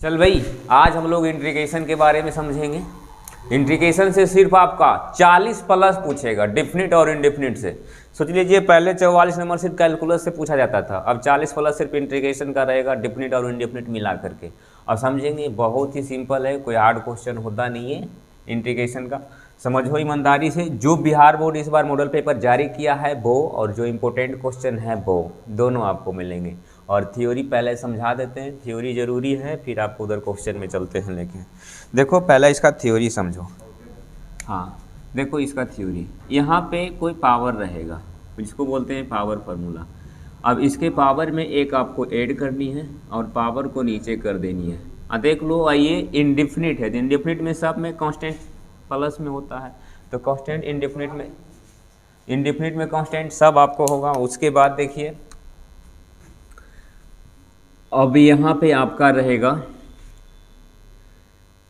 चल भाई, आज हम लोग इंट्रीगेशन के बारे में समझेंगे। इंट्रीगेशन से सिर्फ आपका 40 प्लस पूछेगा, डिफिनिट और इनडिफिनिट से। सोच लीजिए पहले 44 नंबर सिर्फ कैलकुलस से पूछा जाता था, अब 40 प्लस सिर्फ इंट्रीगेशन का रहेगा, डिफिनिट और इनडिफिनिट मिला करके। अब समझेंगे, बहुत ही सिंपल है, कोई हार्ड क्वेश्चन होता नहीं है इंट्रीगेशन का। समझो ईमानदारी से, जो बिहार बोर्ड इस बार मॉडल पेपर जारी किया है वो, और जो इम्पोर्टेंट क्वेश्चन है वो, दोनों आपको मिलेंगे। और थ्योरी पहले समझा देते हैं, थ्योरी ज़रूरी है, फिर आपको उधर क्वेश्चन में चलते हैं। लेकिन देखो पहले इसका थ्योरी समझो। हाँ देखो इसका थ्योरी, यहाँ पे कोई पावर रहेगा जिसको बोलते हैं पावर फार्मूला। अब इसके पावर में एक आपको ऐड करनी है और पावर को नीचे कर देनी है। देख लो, ये इनडिफिनिट है, इनडिफिनिट में सब में कांस्टेंट प्लस में होता है, तो कांस्टेंट इनडिफिनिट में कांस्टेंट सब आपको होगा। उसके बाद देखिए, अब यहाँ पे आपका रहेगा,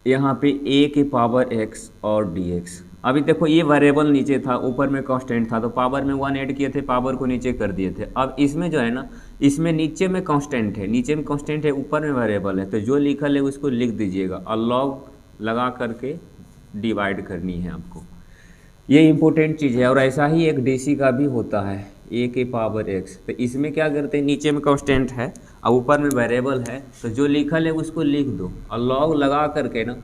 यहाँ पे a के पावर x और dx। अभी देखो ये वेरिएबल नीचे था, ऊपर में कांस्टेंट था, तो पावर में 1 ऐड किए थे, पावर को नीचे कर दिए थे। अब इसमें जो है ना, इसमें नीचे में कांस्टेंट है, नीचे में कांस्टेंट है, ऊपर में वेरिएबल है, तो जो लिखल है उसको लिख दीजिएगा और लॉग लगा करके डिवाइड करनी है आपको। ये इंपॉर्टेंट चीज़ है। और ऐसा ही एक डीसी का भी होता है, a के पावर x। तो इसमें क्या करते हैं, नीचे में कांस्टेंट है और ऊपर में वेरिएबल है, तो जो लिखल है उसको लिख दो और लॉग लगा करके ना,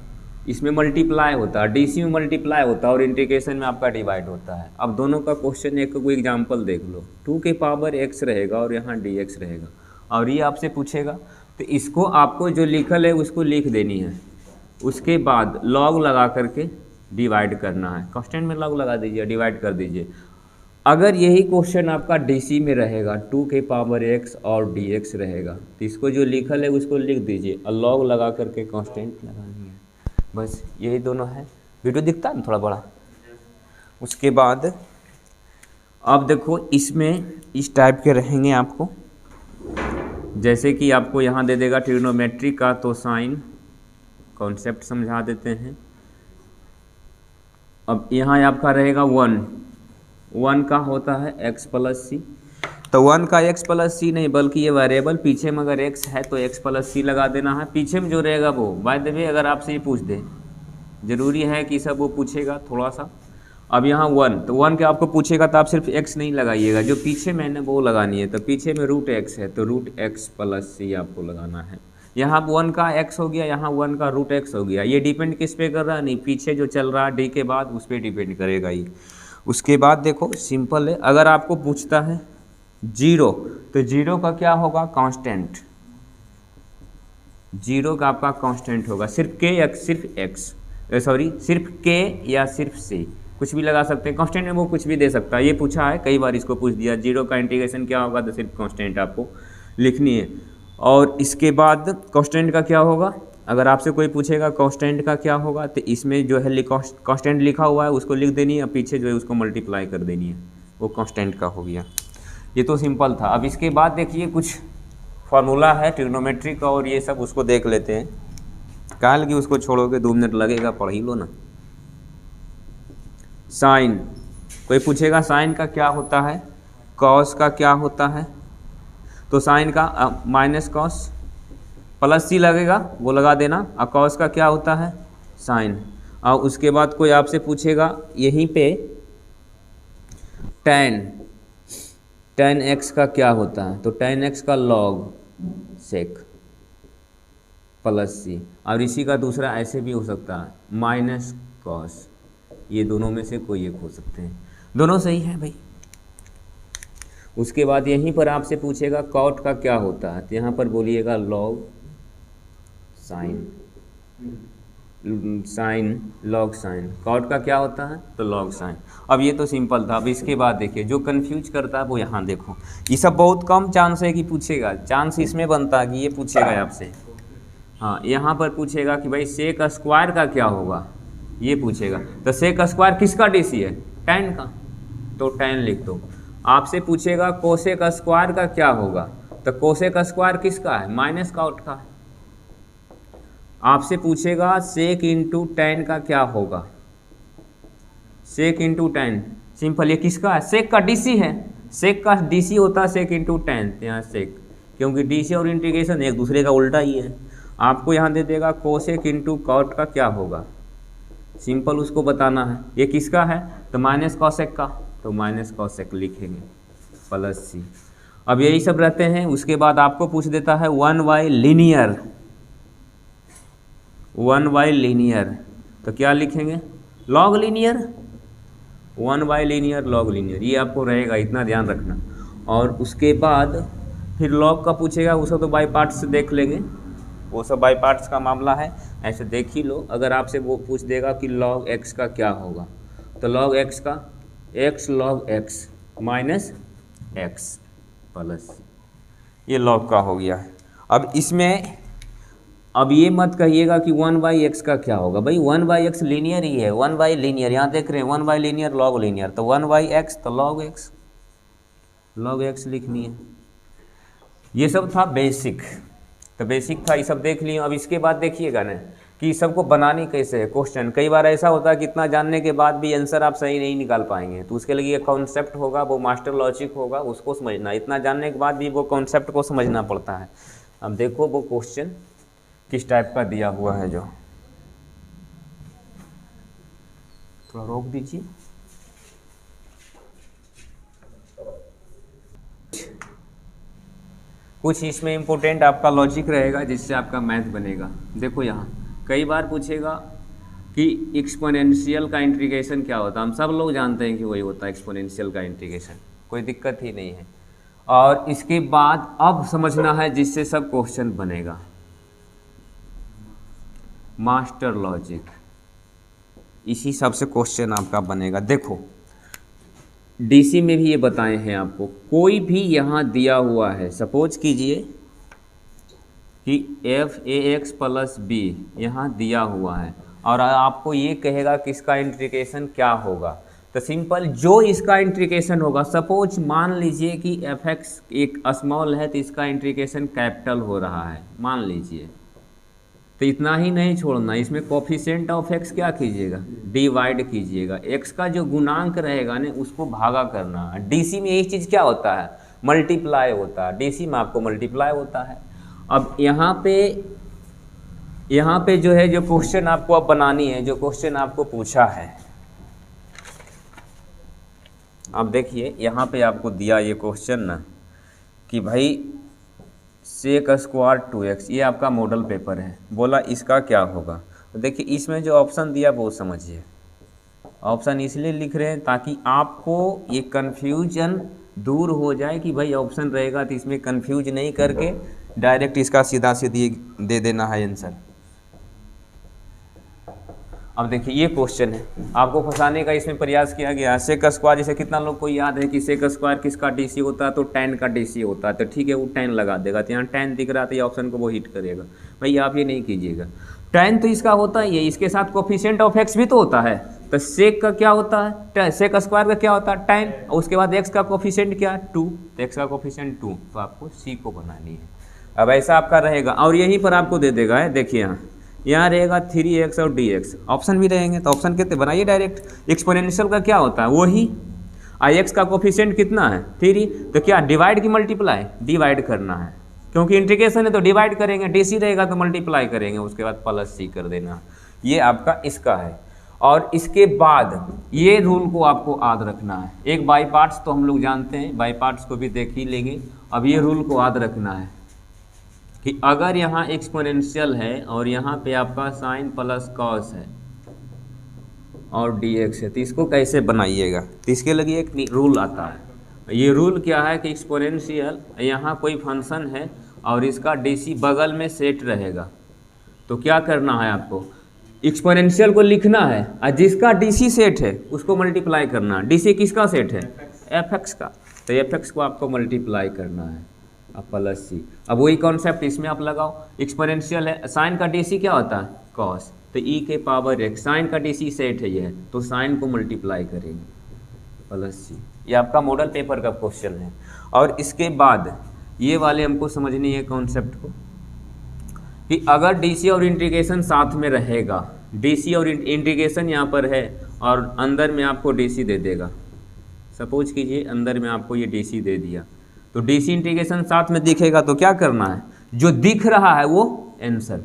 इसमें मल्टीप्लाई होता है, डीसी में मल्टीप्लाई होता है और इंटीग्रेशन में आपका डिवाइड होता है। अब दोनों का क्वेश्चन एक कोई एग्जाम्पल देख लो, 2 के पावर x रहेगा और यहाँ dx रहेगा, और ये आपसे पूछेगा, तो इसको आपको जो लिखल है उसको लिख देनी है। उसके बाद लॉग लगा करके डिवाइड करना है, कांस्टेंट में लॉग लगा दीजिए, डिवाइड कर दीजिए। अगर यही क्वेश्चन आपका डीसी में रहेगा, 2 के पावर x और dx रहेगा, तो इसको जो लिखल है उसको लिख दीजिए और लॉग लगा करके कांस्टेंट लगानी है। बस यही दोनों है। वीडियो दिखता है ना थोड़ा बड़ा। उसके बाद अब देखो, इसमें इस टाइप के रहेंगे आपको, जैसे कि आपको यहाँ दे देगा ट्रिग्नोमेट्री का, तो साइन कॉन्सेप्ट समझा देते हैं। अब यहाँ आपका रहेगा 1 का होता है x प्लस सी, तो 1 का x प्लस सी नहीं, बल्कि ये वेरिएबल पीछे में अगर x है तो x प्लस सी लगा देना है। पीछे में जो रहेगा वो, बाय द वे अगर आपसे ये पूछ दे, ज़रूरी है कि सब वो पूछेगा थोड़ा सा। अब यहाँ 1, तो 1 के आपको पूछेगा तो आप सिर्फ x नहीं लगाइएगा, जो पीछे में है ना वो लगानी है। तो पीछे में रूट x है, तो रूट x प्लस सी आपको लगाना है। यहाँ 1 का x हो गया, यहाँ 1 का रूट x हो गया। ये डिपेंड किस पे कर रहा है, नहीं पीछे जो चल रहा है d के बाद उस पर डिपेंड करेगा ये। उसके बाद देखो सिंपल है, अगर आपको पूछता है 0, तो 0 का क्या होगा, कांस्टेंट। 0 का आपका कांस्टेंट होगा, सिर्फ k या सिर्फ x, सिर्फ k या सिर्फ c, कुछ भी लगा सकते हैं। कांस्टेंट में वो कुछ भी दे सकता है, ये पूछा है कई बार, इसको पूछ दिया 0 का इंटीग्रेशन क्या होगा, तो सिर्फ कांस्टेंट आपको लिखनी है। और इसके बाद कांस्टेंट का क्या होगा, अगर आपसे कोई पूछेगा कांस्टेंट का क्या होगा, तो इसमें जो है कांस्टेंट लिखा हुआ है उसको लिख देनी है, पीछे जो है उसको मल्टीप्लाई कर देनी है, वो कांस्टेंट का हो गया। ये तो सिंपल था। अब इसके बाद देखिए कुछ फार्मूला है ट्रिग्नोमेट्री का, और ये सब उसको देख लेते हैं। काल की उसको छोड़ोगे 2 मिनट लगेगा, पढ़ ही लो ना। साइन, कोई पूछेगा साइन का क्या होता है, कॉस का क्या होता है, तो साइन का माइनस कॉस, प्लस सी लगेगा वो लगा देना। और कॉस का क्या होता है, साइन। और उसके बाद कोई आपसे पूछेगा यहीं पे टेन एक्स का क्या होता है, तो टेन एक्स का लॉग सेक प्लस सी। और इसी का दूसरा ऐसे भी हो सकता है, माइनस कॉस। ये दोनों में से कोई एक हो सकते हैं, दोनों सही है भाई। उसके बाद यहीं पर आपसे पूछेगा कॉट का क्या होता है, तो यहाँ पर बोलिएगा log sine log sine. Cot का क्या होता है, तो लॉग साइन। अब ये तो सिंपल था। अब इसके बाद देखिए, जो कंफ्यूज करता है वो यहाँ देखो, ये सब बहुत कम चांस है कि पूछेगा, चांस इसमें बनता है कि ये पूछेगा आपसे। हाँ, यहाँ पर पूछेगा कि भाई सेक स्क्वायर का क्या होगा, ये पूछेगा। तो सेक स्क्वायर किसका डीसी है, tan का, तो tan लिख दो। आपसे पूछेगा कोसेक स्क्वायर का क्या होगा, तो कोसेक स्क्वायर किसका है, माइनस कॉट का। आपसे पूछेगा सेक इंटू टेन का क्या होगा, सेक इंटू टेन, सिंपल, ये किसका है, सेक का डीसी है, सेक का डीसी होता है सेक इंटू टेन, यहाँ सेक, क्योंकि डीसी और इंटीग्रेशन एक दूसरे का उल्टा ही है। आपको यहाँ दे देगा कोसेक इंटू कॉट का क्या होगा, सिंपल उसको बताना है। ये किसका है तो माइनस कॉसेक का, तो माइनस कॉसेक लिखेंगे प्लस सी। अब यही सब रहते हैं। उसके बाद आपको पूछ देता है 1/, तो क्या लिखेंगे लॉग लीनियर, 1/, लॉग लीनियर, ये आपको रहेगा, इतना ध्यान रखना। और उसके बाद फिर लॉग का पूछेगा, वो सब तो बाई पार्ट्स से देख लेंगे, वो सब बाई पार्ट्स का मामला है, ऐसे देख ही लो। अगर आपसे वो पूछ देगा कि लॉग एक्स का क्या होगा, तो लॉग एक्स का x log x minus x plus, ये लॉग का हो गया। अब इसमें अब ये मत कहिएगा कि 1/x का क्या होगा, भाई 1/x लीनियर ही है, 1 लीनियर, यहाँ देख रहे हैं 1 लीनियर लॉग लीनियर, तो 1/x तो लॉग x लिखनी है। ये सब था बेसिक, तो बेसिक था, ये सब देख लिए। अब इसके बाद देखिएगा ना कि सबको बनानी कैसे है क्वेश्चन। कई बार ऐसा होता है कि इतना जानने के बाद भी आंसर आप सही नहीं निकाल पाएंगे, तो उसके लिए कॉन्सेप्ट होगा, वो मास्टर लॉजिक होगा, उसको समझना। इतना जानने के बाद भी वो कॉन्सेप्ट को समझना पड़ता है। अब देखो वो क्वेश्चन किस टाइप का दिया हुआ है, जो थोड़ा रोक दीजिए। कुछ इसमें इम्पोर्टेंट आपका लॉजिक रहेगा जिससे आपका मैथ बनेगा। देखो यहाँ कई बार पूछेगा कि एक्सपोनेंशियल का इंटीग्रेशन क्या होता है। हम सब लोग जानते हैं कि वही होता है एक्सपोनेंशियल का इंटीग्रेशन, कोई दिक्कत ही नहीं है। और इसके बाद अब समझना है जिससे सब क्वेश्चन बनेगा, मास्टर लॉजिक, इसी सब से क्वेश्चन आपका बनेगा। देखो डीसी में भी ये बताए हैं आपको, कोई भी यहाँ दिया हुआ है, सपोज कीजिए कि f(ax + b) यहाँ दिया हुआ है और आपको ये कहेगा कि इसका इंटीग्रेशन क्या होगा, तो सिंपल जो इसका इंटीग्रेशन होगा, सपोज मान लीजिए कि fx एक स्मॉल है तो इसका इंटीग्रेशन कैपिटल हो रहा है, मान लीजिए, तो इतना ही नहीं छोड़ना, इसमें कोफिशिएंट ऑफ x क्या कीजिएगा, डिवाइड कीजिएगा, x का जो गुणांक रहेगा ना उसको भागा करना। डीसी में यही चीज़ क्या होता है, मल्टीप्लाई होता है, डीसी में आपको मल्टीप्लाई होता है। अब यहाँ पे जो है, जो क्वेश्चन आपको अब बनानी है, जो क्वेश्चन आपको पूछा है, अब देखिए यहाँ पे आपको दिया ये क्वेश्चन ना कि भाई सेक स्क्वायर 2x, ये आपका मॉडल पेपर है, बोला इसका क्या होगा। तो देखिए इसमें जो ऑप्शन दिया वो समझिए, ऑप्शन इसलिए लिख रहे हैं ताकि आपको ये कन्फ्यूजन दूर हो जाए कि भाई ऑप्शन रहेगा तो इसमें कन्फ्यूज नहीं करके डायरेक्ट इसका सीधा सीधी दे देना है आंसर। अब देखिए ये क्वेश्चन है, आपको फंसाने का इसमें प्रयास किया गया। सेक स्क्वायर, जैसे कितना लोग को याद है कि सेक स्क्वायर किसका डीसी होता है, तो tan का डीसी होता है, तो ठीक है वो tan लगा देगा, तो यहाँ tan दिख रहा था, ये ऑप्शन को वो हिट करेगा। भाई आप ये नहीं कीजिएगा, tan तो इसका होता ही है, इसके साथ कोफिशिएंट ऑफ x भी तो होता है, तो सेक का क्या होता है, सेक स्क्वायर का क्या होता है tan, और उसके बाद x का कोफिशिएंट क्या 2, तो x का कोफिशिएंट 2, तो आपको c को बनानी है। अब ऐसा आपका रहेगा और यहीं पर आपको दे देगा है, देखिए यहाँ रहेगा 3x और dx, ऑप्शन भी रहेंगे, तो ऑप्शन कितने बनाइए डायरेक्ट। एक्सपोनेंशियल का क्या होता है, वही x का कोफिशिएंट कितना है 3, तो क्या डिवाइड की मल्टीप्लाई, डिवाइड करना है, क्योंकि इंटीग्रेशन है तो डिवाइड करेंगे, डीसी रहेगा तो मल्टीप्लाई करेंगे, उसके बाद प्लस सी कर देना। ये आपका इसका है। और इसके बाद ये रूल को आपको याद रखना है। एक बाई पार्ट्स तो हम लोग जानते हैं, बाई पार्ट्स को भी देख ही लेंगे। अब ये रूल को याद रखना है कि अगर यहाँ एक्सपोनेंशियल है और यहाँ पे आपका साइन प्लस कॉस है और dx है, तो इसको कैसे बनाइएगा, तो इसके लिए एक रूल आता है। ये रूल क्या है कि एक्सपोनेंशियल, यहाँ कोई फंक्शन है और इसका डीसी बगल में सेट रहेगा, तो क्या करना है आपको, एक्सपोनेंशियल को लिखना है और जिसका डीसी सेट है उसको मल्टीप्लाई करना है। डीसी किसका सेट है, fx का, तो fx को आपको मल्टीप्लाई करना है अब प्लस सी। अब वही कॉन्सेप्ट इसमें आप लगाओ, एक्सपोनेंशियल है, साइन का डीसी क्या होता है कॉस, तो e⁻x, साइन का डीसी सेट है ये, तो साइन को मल्टीप्लाई करेंगे प्लस सी। ये आपका मॉडल पेपर का क्वेश्चन है। और इसके बाद ये वाले हमको समझनी है कॉन्सेप्ट को कि अगर डीसी और इंटीग्रेशन साथ में रहेगा, डीसी और इंटीग्रेशन यहाँ पर है और अंदर में आपको डीसी दे देगा, सपोज कीजिए अंदर में आपको ये डीसी दे दिया, तो डीसी इंटीग्रेशन साथ में दिखेगा तो क्या करना है, जो दिख रहा है वो आंसर,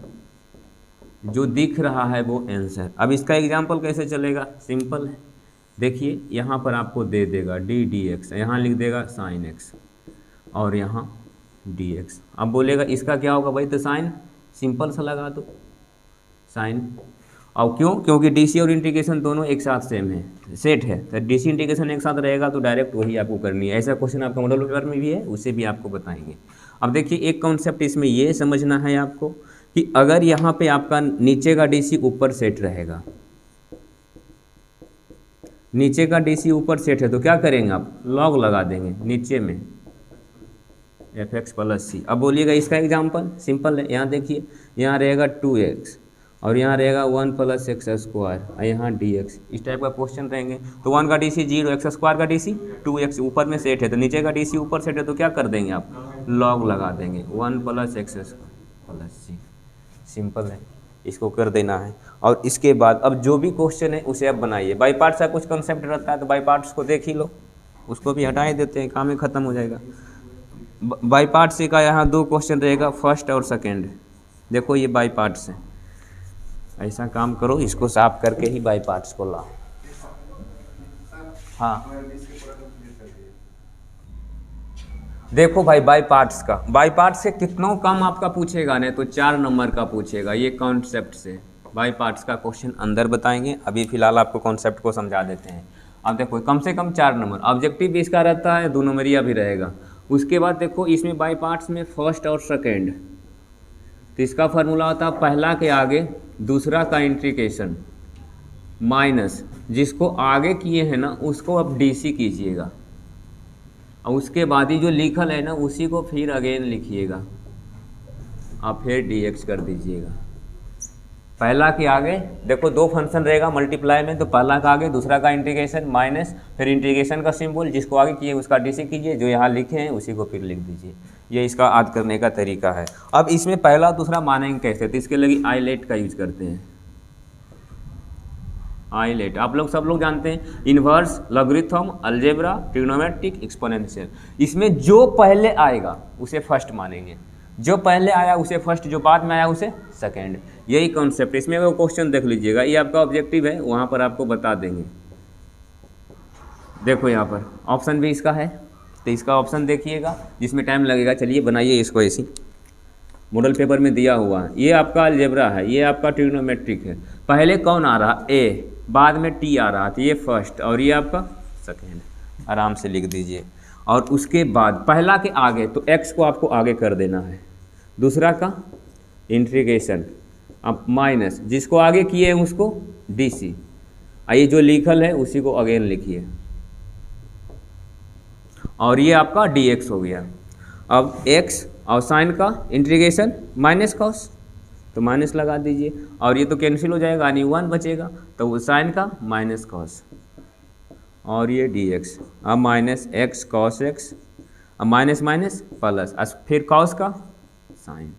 जो दिख रहा है वो आंसर। अब इसका एग्जाम्पल कैसे चलेगा, सिंपल है। देखिए यहाँ पर आपको दे देगा डी डी एक्स, यहाँ लिख देगा साइन एक्स और यहाँ डी एक्स। अब बोलेगा इसका क्या होगा भाई, तो साइन सिंपल सा लगा दो साइन। और क्यों, क्योंकि डीसी और इंटीग्रेशन दोनों एक साथ सेम है, सेट है, तो डीसी इंटीग्रेशन एक साथ रहेगा तो डायरेक्ट वही आपको करनी है। ऐसा क्वेश्चन आपका मॉडल पेपर में भी है, उसे भी आपको बताएंगे। अब देखिए एक कॉन्सेप्ट इसमें ये समझना है आपको कि अगर यहाँ पे आपका नीचे का डीसी ऊपर सेट रहेगा, नीचे का डीसी ऊपर सेट है तो क्या करेंगे आप, लॉग लगा देंगे नीचे में एफ एक्स प्लस सी। अब बोलिएगा इसका एग्जाम्पल सिंपल है, यहाँ देखिए यहाँ रहेगा 2x और यहाँ रहेगा 1 + x² और यहाँ dx, इस टाइप का क्वेश्चन रहेंगे। तो 1 का डीसी 0, x² का डीसी 2x, ऊपर में सेट है तो नीचे का डीसी ऊपर सेट है तो क्या कर देंगे आप, लॉग लगा देंगे 1 + x² + c। सिंपल है, इसको कर देना है। और इसके बाद अब जो भी क्वेश्चन है उसे आप बनाइए। बाई पार्ट्स का कुछ कंसेप्ट रहता है तो बाई पार्ट्स को देख ही लो, उसको भी हटा ही देते हैं, काम ही खत्म हो जाएगा। बाई पार्ट्स का यहाँ 2 क्वेश्चन रहेगा, फर्स्ट और सेकेंड। देखो ये बाई पार्ट्स है, ऐसा काम करो इसको साफ करके ही बाई पार्ट्स को लाओ। हाँ देखो भाई बाई पार्ट्स का, बाई पार्ट्स से कितनों कम आपका पूछेगा नहीं तो 4 नंबर का पूछेगा। ये कॉन्सेप्ट से बाई पार्ट्स का क्वेश्चन अंदर बताएंगे, अभी फिलहाल आपको कॉन्सेप्ट को समझा देते हैं। अब देखो कम से कम 4 नंबर, ऑब्जेक्टिव भी इसका रहता है, 2 नंबरिया भी रहेगा। उसके बाद देखो इसमें बाई पार्ट्स में फर्स्ट और सेकेंड, तो इसका फार्मूला होता है पहला के आगे दूसरा का इंटीग्रेशन माइनस जिसको आगे किए हैं ना उसको अब डीसी कीजिएगा और उसके बाद ही जो लिखल है ना उसी को फिर अगेन लिखिएगा और फिर डीएक्स कर दीजिएगा। पहला के आगे देखो 2 फंक्शन रहेगा मल्टीप्लाई में, तो पहला का आगे दूसरा का इंटीग्रेशन माइनस फिर इंटीग्रेशन का सिंबल, जिसको आगे किए उसका डीसी कीजिए, जो यहाँ लिखे हैं उसी को फिर लिख दीजिए। ये इसका याद करने का तरीका है। अब इसमें पहला दूसरा मानेंगे कैसे, तो इसके लिए आईलेट का यूज करते हैं। आईलेट आप लोग सब लोग जानते हैं, inverse, logarithm, algebra, trigonometric, exponential. इसमें जो पहले आएगा उसे फर्स्ट मानेंगे, जो पहले आया उसे फर्स्ट, जो बाद में आया उसे सेकेंड। यही कॉन्सेप्ट। इसमें वो क्वेश्चन देख लीजिएगा, ये आपका ऑब्जेक्टिव है, वहाँ पर आपको बता देंगे। देखो यहाँ पर ऑप्शन भी इसका है, तो इसका ऑप्शन देखिएगा, जिसमें टाइम लगेगा। चलिए बनाइए इसको, ऐसी मॉडल पेपर में दिया हुआ है। ये आपका अलजेब्रा है, ये आपका ट्रिग्नोमेट्रिक है। पहले कौन आ रहा, ए, बाद में टी आ रहा, तो ये फर्स्ट और ये आपका सेकेंड। आराम से लिख दीजिए। और उसके बाद पहला के आगे तो एक्स को आपको आगे कर देना है, दूसरा का इंटीग्रेशन, अब माइनस जिसको आगे किए हैं उसको डीसी, ये जो लिखल है उसी को अगेन लिखिए और ये आपका dx हो गया। अब x और साइन का इंटीग्रेशन माइनस कॉस, तो माइनस लगा दीजिए और ये तो कैंसिल हो जाएगा, यानी 1 बचेगा, तो वो साइन का माइनस कॉस और ये dx। अब माइनस एक्स कॉस एक्स, अब माइनस माइनस प्लस, फिर कॉस का साइन,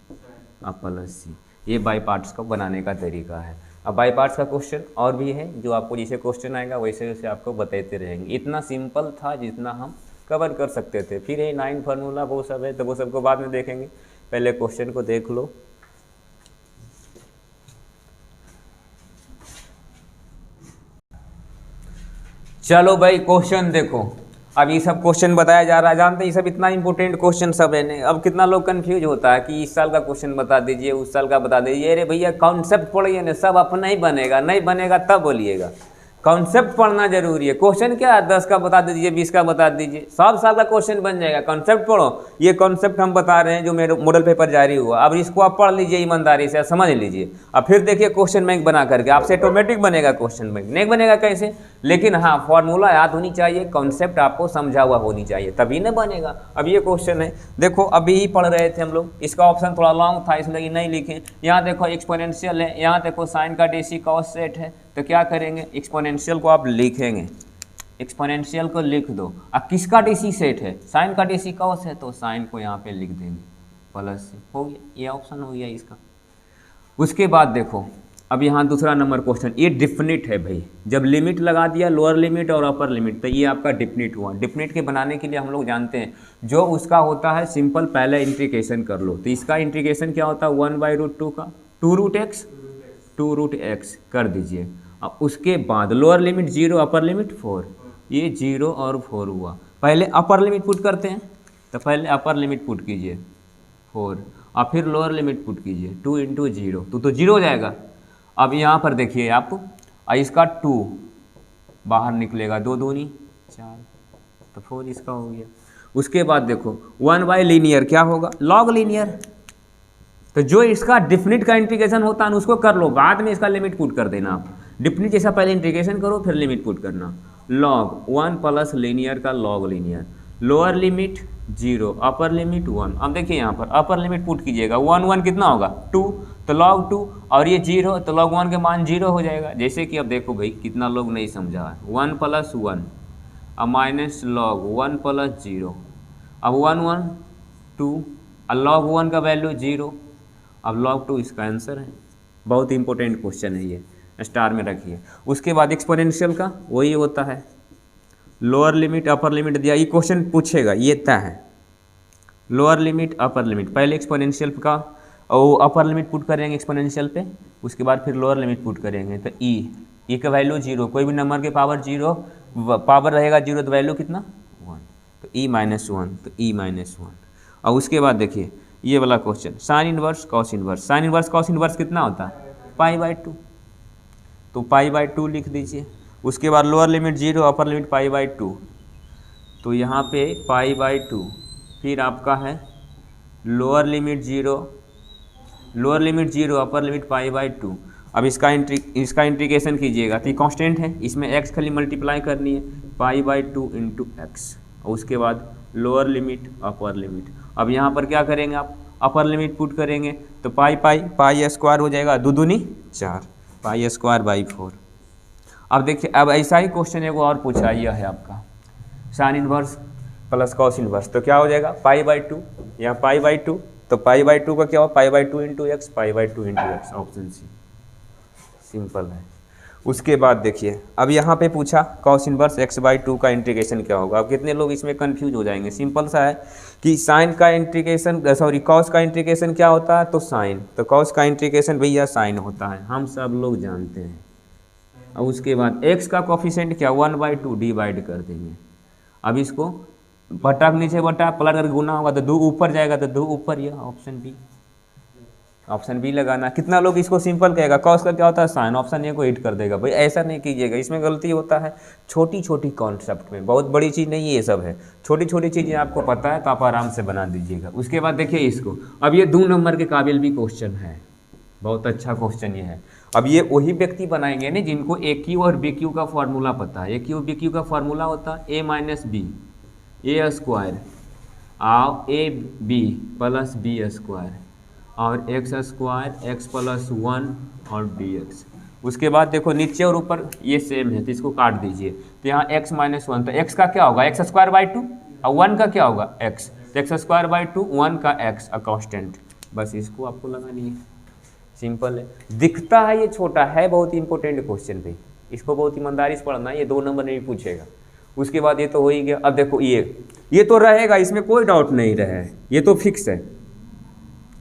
अब प्लस सी। ये बाई पार्ट्स का बनाने का तरीका है। अब बाई पार्ट्स का क्वेश्चन और भी है, जो आपको जैसे क्वेश्चन आएगा वैसे वैसे आपको बताते रहेंगे। इतना सिंपल था जितना हम कवर कर सकते थे। फिर ये 9 फार्मूला वो सब है, तो वो सबको बाद में देखेंगे, पहले क्वेश्चन को देख लो। चलो भाई क्वेश्चन देखो, अब ये सब क्वेश्चन बताया जा रहा है, जानते हैं ये सब इतना इंपॉर्टेंट क्वेश्चन सब है। अब कितना लोग कंफ्यूज होता है कि इस साल का क्वेश्चन बता दीजिए, उस साल का बता दीजिए। अरे भैया कॉन्सेप्ट पढ़िए ना, सब अपना ही बनेगा, नहीं बनेगा तब बोलिएगा। कॉन्सेप्ट पढ़ना जरूरी है। क्वेश्चन क्या है, 10 का बता दीजिए, 20 का बता दीजिए, सब साल का क्वेश्चन बन जाएगा। कॉन्सेप्ट पढ़ो, ये कॉन्सेप्ट हम बता रहे हैं जो मेरे मॉडल पेपर जारी हुआ। अब इसको आप पढ़ लीजिए ईमानदारी से, समझ लीजिए, अब फिर देखिए क्वेश्चन बैंक बना करके आपसे ऑटोमेटिक बनेगा क्वेश्चन बैंक। नहीं बनेगा कैसे, लेकिन हाँ फॉर्मूला याद होनी चाहिए, कॉन्सेप्ट आपको समझा हुआ होनी चाहिए, तभी ना बनेगा। अब ये क्वेश्चन है, देखो अभी ही पढ़ रहे थे हम लोग, इसका ऑप्शन थोड़ा लॉन्ग था इसलिए नहीं लिखे। यहाँ देखो एक्सपोनेंशियल है, यहाँ देखो साइन का डीसी कॉस सेट है, तो क्या करेंगे, एक्सपोनेंशियल को आप लिखेंगे, एक्सपोनेंशियल को लिख दो। अब किसका डीसी सेट है, साइन का डीसी कॉस है, तो साइन को यहाँ पे लिख देंगे प्लस से, हो गया, ये ऑप्शन हो गया इसका। उसके बाद देखो अब यहाँ दूसरा नंबर क्वेश्चन, ये डिफिनिट है भाई, जब लिमिट लगा दिया लोअर लिमिट और अपर लिमिट तो ये आपका डिफिनिट हुआ। डिफिनिट के बनाने के लिए हम लोग जानते हैं जो उसका होता है सिंपल, पहले इंटीग्रेशन कर लो। तो इसका इंटीग्रेशन क्या होता है 1/√2 का 2 रूट एक्स कर दीजिए। अब उसके बाद लोअर लिमिट 0 अपर लिमिट 4, ये 0 और 4 हुआ। पहले अपर लिमिट पुट करते हैं, तो पहले अपर लिमिट पुट कीजिए 4 और फिर लोअर लिमिट पुट कीजिए 2 × 0 तो 0 हो जाएगा। अब यहाँ पर देखिए आप, इसका 2 बाहर निकलेगा, 2 दूनी 4 तो 4 इसका हो गया। उसके बाद देखो 1/लीनियर क्या होगा लॉग लीनियर, तो जो इसका डिफिनिट का इंटीग्रेशन होता है उसको कर लो, बाद में इसका लिमिट पुट कर देना। आप डिफिनिट जैसा पहले इंटीग्रेशन करो फिर लिमिट पुट करना। लॉग 1 प्लस लीनियर का log linear, lower limit 0 upper limit 1। अब देखिए यहाँ पर अपर लिमिट पुट कीजिएगा 1 कितना होगा 2, तो लॉग 2 और ये 0 तो लॉग 1 के मान 0 हो जाएगा। जैसे कि अब देखो भाई कितना लोग नहीं समझा है, 1 + 1 अब माइनस लॉग 1 + 0, अब 1 1 2 और लॉग 1 का वैल्यू 0, अब लॉग 2 इसका आंसर है। बहुत इंपॉर्टेंट क्वेश्चन है ये, स्टार में रखिए। उसके बाद एक्सपोनेंशियल का वही होता है, लोअर लिमिट अपर लिमिट दिया, ये क्वेश्चन पूछेगा, ये तय है। लोअर लिमिट अपर लिमिट, पहले एक्सपोनेंशियल का और अपर लिमिट पुट करेंगे एक्सपोनेंशियल पे, उसके बाद फिर लोअर लिमिट पुट करेंगे। तो ई का वैल्यू 0, कोई भी नंबर के पावर 0 पावर रहेगा 0 तो वैल्यू कितना 1, तो e-1 तो e-1। और उसके बाद देखिए ये वाला question sine inverse cos inverse, sine inverse cos inverse कितना होता है π/2, तो π/2 लिख दीजिए। उसके बाद लोअर लिमिट 0 अपर लिमिट π/2, तो यहाँ पे π/2 फिर आपका है लोअर लिमिट 0 अपर लिमिट π/2। अब इसका इंटीग्रेशन कीजिएगा तो ये कांस्टेंट है, इसमें x खाली मल्टीप्लाई करनी है π/2 × x, और उसके बाद लोअर लिमिट अपर लिमिट। अब यहाँ पर क्या करेंगे आप अपर लिमिट पुट करेंगे तो पाई² हो जाएगा, 2 दूनी 4 π²/4। अब देखिए अब ऐसा ही क्वेश्चन एगो और पूछा, यह है आपका sine inverse plus cos inverse, तो क्या हो जाएगा π/2, यहाँ π/2 तो π/2 का क्या हो π/2 × x, π/2 × x, option C simple है। उसके बाद देखिए अब यहाँ पे पूछा कॉस इनवर्स x/2 का इंटीग्रेशन क्या होगा। अब कितने लोग इसमें कंफ्यूज हो जाएंगे, सिंपल सा है कि साइन का इंटीग्रेशन कॉस का इंटीग्रेशन क्या होता है तो साइन, तो कॉस का इंटीग्रेशन भैया साइन होता है, हम सब लोग जानते हैं। और उसके बाद x का कोफिशिएंट क्या 1/2 डिवाइड कर देंगे। अब इसको बटा के नीचे बटा प्लस करके गुना होगा तो 2 ऊपर जाएगा तो 2 ऊपर, यह ऑप्शन बी लगाना। कितना लोग इसको सिंपल कहेगा कॉस का क्या होता है साइन, ऑप्शन ए को हिट कर देगा। भाई ऐसा नहीं कीजिएगा, इसमें गलती होता है छोटी छोटी कॉन्सेप्ट में, बहुत बड़ी चीज़ नहीं ये सब है, छोटी छोटी चीज़ें आपको पता है तो आप आराम से बना दीजिएगा। उसके बाद देखिए इसको, अब ये 2 नंबर के काबिल भी क्वेश्चन है, बहुत अच्छा क्वेश्चन ये है। अब ये वही व्यक्ति बनाएंगे नहीं जिनको ए क्यू और बी क्यू का फॉर्मूला पता है। ए क्यू बी क्यू का फॉर्मूला होता है a-b a² और ab + b² और x² x + 1 और dx। उसके बाद देखो नीचे और ऊपर ये सेम है तो इसको काट दीजिए, तो यहाँ x - 1 तो x का क्या होगा x² 2 और 1 का क्या होगा x, तो x² 2 1 का x कांस्टेंट, बस इसको आपको लगानी है, सिंपल है। दिखता है ये छोटा है, बहुत इंपॉर्टेंट क्वेश्चन भाई, इसको बहुत ईमानदारी से पढ़ना है, ये 2 नंबर में भी पूछेगा। उसके बाद ये तो हो ही गया। अब देखो ये तो रहेगा, इसमें कोई डाउट नहीं रहे, ये तो फिक्स है,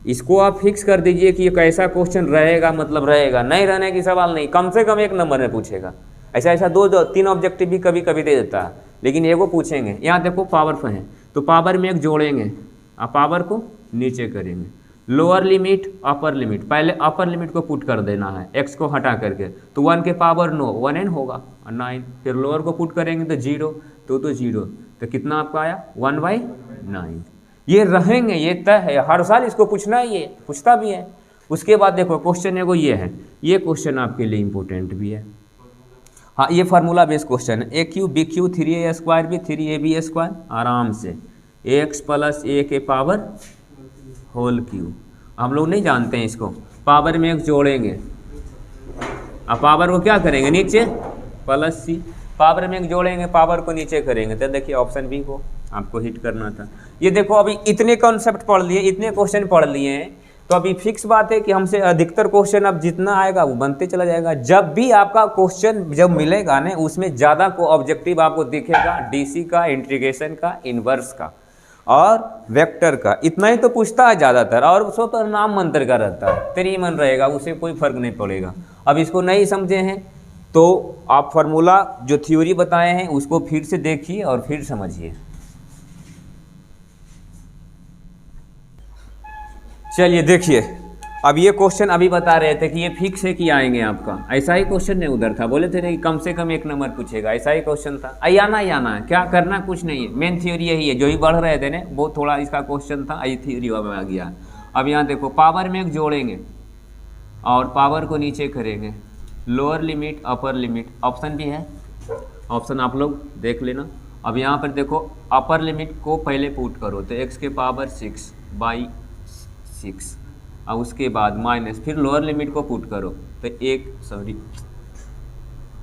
इसको आप फिक्स कर दीजिए कि ये कैसा क्वेश्चन रहेगा, मतलब रहेगा, नहीं रहने की सवाल नहीं, कम से कम 1 नंबर में पूछेगा। ऐसा 2-3 ऑब्जेक्टिव भी कभी कभी दे देता है, लेकिन एगो पूछेंगे। यहाँ देखो पावर है तो पावर में 1 जोड़ेंगे और पावर को नीचे करेंगे, लोअर लिमिट अपर लिमिट, पहले अपर लिमिट को पुट कर देना है x को हटा करके, तो 1 के पावर 9 1n होगा और 9, फिर लोअर को पुट करेंगे तो 0 तो 0, तो कितना आपका आया 1/9। ये रहेंगे, ये तय है, हर साल इसको पूछना है, ये पूछता भी है। उसके बाद देखो क्वेश्चन एगो ये है, ये क्वेश्चन आपके लिए इंपॉर्टेंट भी है। हाँ ये फार्मूला बेस्ड क्वेश्चन है, a³ b³ 3a² भी 3ab², आराम से ax + a के पावर होल क्यू, हम लोग नहीं जानते हैं इसको, पावर में 1 जोड़ेंगे अब पावर को क्या करेंगे नीचे +c, पावर में 1 जोड़ेंगे पावर को नीचे करेंगे, तो देखिए ऑप्शन बी को आपको हिट करना था। ये देखो अभी इतने कॉन्सेप्ट पढ़ लिए, इतने क्वेश्चन पढ़ लिए हैं, तो अभी फिक्स बात है कि हमसे अधिकतर क्वेश्चन अब जितना आएगा वो बनते चला जाएगा। जब भी आपका क्वेश्चन जब मिलेगा ना उसमें ज़्यादा को ऑब्जेक्टिव आपको दिखेगा डीसी का, इंटीग्रेशन का, इन्वर्स का और वेक्टर का, इतना ही तो पूछता है ज़्यादातर, और उसको तो नाम मंत्र का रहता है, तेरी मन रहेगा, उसे कोई फर्क नहीं पड़ेगा। अब इसको नहीं समझे हैं तो आप फार्मूला जो थ्योरी बताए हैं उसको फिर से देखिए और फिर समझिए। चलिए देखिए, अब ये क्वेश्चन अभी बता रहे थे कि ये फिक्स है कि आएंगे आपका, ऐसा ही क्वेश्चन नहीं उधर था, बोले थे नहीं कम से कम 1 नंबर पूछेगा, ऐसा ही क्वेश्चन था। आना ही आना है, क्या करना कुछ नहीं है, मेन थ्योरी यही है, जो ही बढ़ रहे थे ना वो थोड़ा इसका क्वेश्चन था, ये थ्योरी में आ गया। अब यहाँ देखो पावर में एक जोड़ेंगे और पावर को नीचे करेंगे, lower limit upper limit, option भी है, ऑप्शन आप लोग देख लेना। अब यहाँ पर देखो अपर लिमिट को पहले पुट करो तो x के पावर 6/6 और उसके बाद माइनस, फिर लोअर लिमिट को पुट करो तो